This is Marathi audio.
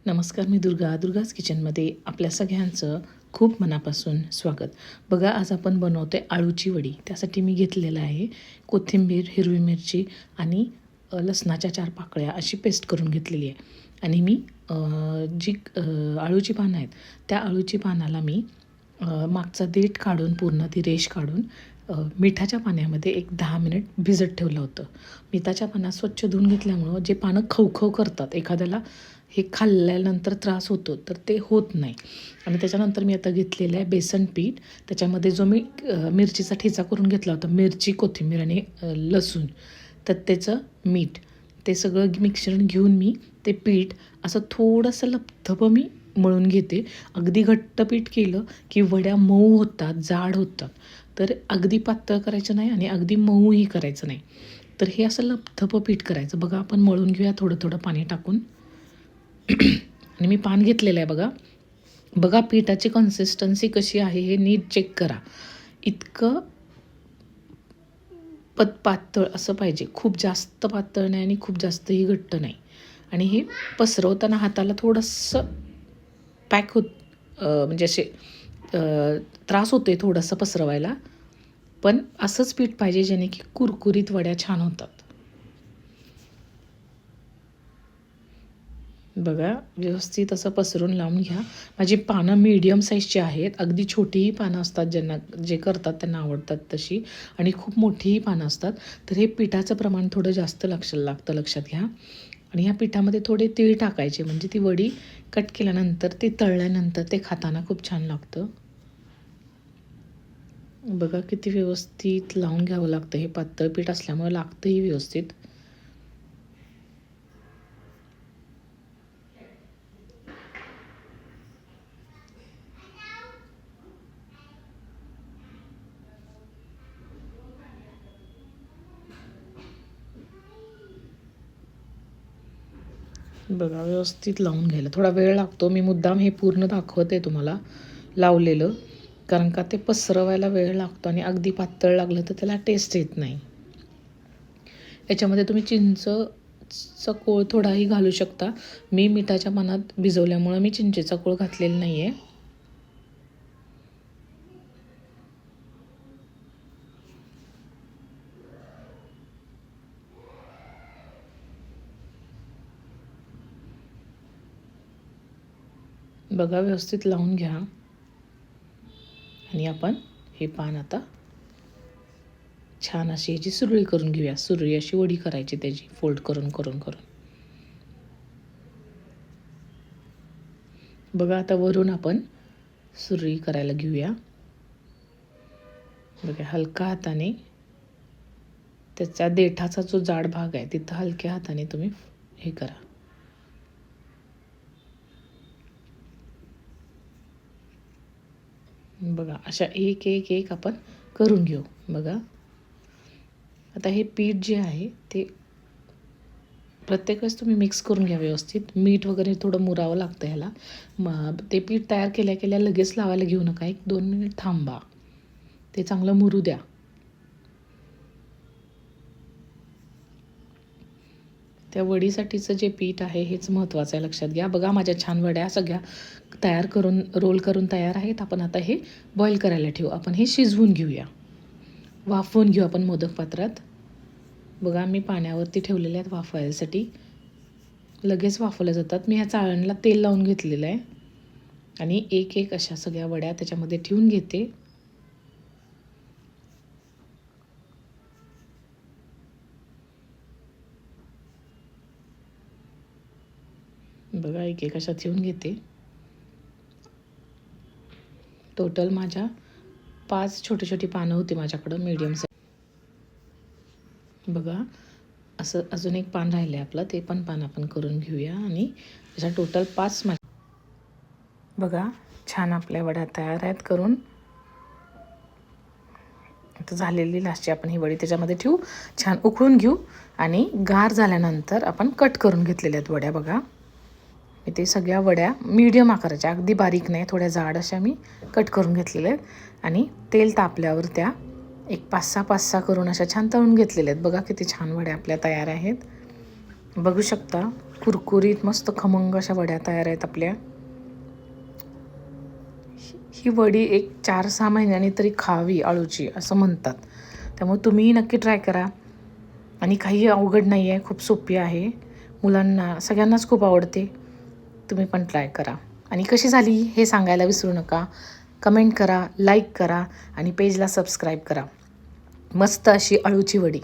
नमस्कार, मी दुर्गाज किचनमध्ये आपल्या सगळ्यांचं खूप मनापासून स्वागत. बघा, आज आपण बनवते आळूची वडी. त्यासाठी मी घेतलेलं आहे कोथिंबीर, हिरवी मिरची आणि लसणाच्या 4 पाकळ्या अशी पेस्ट करून घेतलेली आहे. आणि मी जी आळूची पानं आहेत त्या आळूची पानाला मी मागचा देठ काढून पूर्ण ती रेष काढून मिठाच्या पाण्यामध्ये एक 10 मिनिट भिजत ठेवलं होतं. मिठाच्या पाण्यात स्वच्छ धुवून घेतल्यामुळं जे पानं खवखव करतात, एखाद्याला हे खाल्ल्यानंतर त्रास होतो, तर ते होत नाही. आणि त्याच्यानंतर मी आता घेतलेलं आहे बेसन पीठ. त्याच्यामध्ये जो मी मिरचीचा ठेचा करून घेतला होता, मिरची, कोथिंबीर आणि लसूण, तर त्याचं मीठ, ते सगळं मिश्रण घेऊन मी ते पीठ असं थोडंसं लपथपं मी मळून घेते. अगदी घट्ट पीठ केलं की वड्या मऊ होतात, जाड होतात. तर अगदी पातळ करायचं नाही आणि अगदी मऊही करायचं नाही. तर हे असं लपथपं पीठ करायचं. बघा, आपण मळून घेऊया थोडं थोडं पाणी टाकून. आणि मी पान घेतलेलं आहे बघा. बघा, पिठाची कन्सिस्टन्सी कशी आहे हे नीट चेक करा. इतकं पातळ असं पाहिजे, खूप जास्त पातळ नाही आणि खूप जास्तही घट्ट नाही. आणि हे पसरवताना हाताला थोडंसं पॅक म्हणजे असे त्रास होतो आहे थोडंसं पसरवायला. पण असंच पीठ पाहिजे जेणे की कुरकुरीत वड्या छान होतात. बघा, व्यवस्थित असं पसरून लावून घ्या. माझी पानं मीडियम साईजची आहेत. अगदी छोटीही पानं असतात, ज्यांना जे करतात त्यांना आवडतात तशी, आणि खूप मोठीही पानं असतात. तर हे पिठाचं प्रमाण थोडं जास्त लक्षात घ्या. आणि ह्या पिठामध्ये थोडे तीळ टाकायचे, म्हणजे ती वडी कट केल्यानंतर, ती तळल्यानंतर ते खाताना खूप छान लागतं. बघा, किती व्यवस्थित लावून घ्यावं लागतं. हे पातळ पीठ असल्यामुळे लागतंही व्यवस्थित. बघा, व्यवस्थित लावून घ्यायला थोडा वेळ लागतो. मी मुद्दाम हे पूर्ण दाखवते तुम्हाला लावलेलं, कारण का ते पसरवायला वेळ लागतो आणि अगदी पातळ लागलं तर त्याला टेस्ट येत नाही. याच्यामध्ये तुम्ही चिंचचा कोळ थोडाही घालू शकता. मी मिठाच्या पानात भिजवल्यामुळं मी चिंचेचा कोळ घातलेला नाही आहे. बघा, व्यवस्थित लावून घ्या. आणि आपण हे पान आता छान अशी याची सुरळी करून घेऊया. सुरळी अशी वडी करायची त्याची, फोल्ड करून करून करून. बघा, आता वरून आपण सुरळी करायला घेऊया. बघा, हलका हाताने त्याच्या देठाचा जो जाड भाग आहे तिथं हलक्या हाताने तुम्ही हे करा. बघा, अशा एक एक एक आपण करून घेऊ. बघा, आता हे पीठ जे आहे ते प्रत्येक वेळेस तुम्ही मिक्स करून घ्या व्यवस्थित. मीठ वगैरे थोडं मुरावं लागतं ह्याला. ते पीठ तयार केल्या केल्या लगेच लावायला घेऊ नका. 1-2 मिनिट थांबा, ते चांगलं मुरू द्या. त्या वडीसाठीचं जे पीठ आहे हेच महत्त्वाचं आहे, लक्षात घ्या. बघा, माझ्या छान वड्या सगळ्या तयार करून, रोल करून तयार आहेत. आपण आता हे बॉईल करायला ठेवू. आपण हे शिजवून घेऊया, वाफवून घेऊ आपण मोदक पात्रात. बघा, मी पाण्यावरती ठेवलेले आहेत वाफवायसाठी. लगेच वाफवल्या जातात. मी ह्या चाळणीला तेल लावून घेतलेलं आहे आणि एक एक अशा सगळ्या वड्या त्याच्यामध्ये ठेवून घेते. बघा, एक एक अशा ठेवून घेते. टोटल माझ्या 5 छोटी छोटी पानं होती माझ्याकडं, मीडियम साईज. बघा, असं अजून एक पान राहिलं आहे आपलं, ते पण पान आपण करून घेऊया. आणि अशा टोटल 5 बघा, छान आपल्या वड्या तयार आहेत करून. आता झालेली लास्टची आपण ही वडी त्याच्यामध्ये ठेवू, छान उकळून घेऊ. आणि गार झाल्यानंतर आपण कट करून घेतलेल्या आहेत वड्या. बघा, मी ते सगळ्या वड्या मीडियम आकाराच्या, अगदी बारीक नाही, थोड्या जाड अशा मी कट करून घेतलेल्या आहेत. आणि तेल तापल्यावर त्या एक 5-6 करून अशा छान तळून घेतलेल्या आहेत. बघा, किती छान वड्या आपल्या तयार आहेत, बघू शकता. कुरकुरीत मस्त खमंग अशा वड्या तयार आहेत आपल्या. ही वडी एक 4-6 महिन्यांनी तरी खावी अळूची असं म्हणतात. त्यामुळे तुम्हीही नक्की ट्राय करा. आणि काही अवघड नाही आहे, खूप सोपी आहे. मुलांना सगळ्यांनाच खूप आवडते. तुम्ही पण ट्राय करा. आणि कशी झाली हे सांगायला विसरू नका. कमेंट करा, लाईक करा आणि पेजला सबस्क्राईब करा. मस्त अशी अळूची वडी.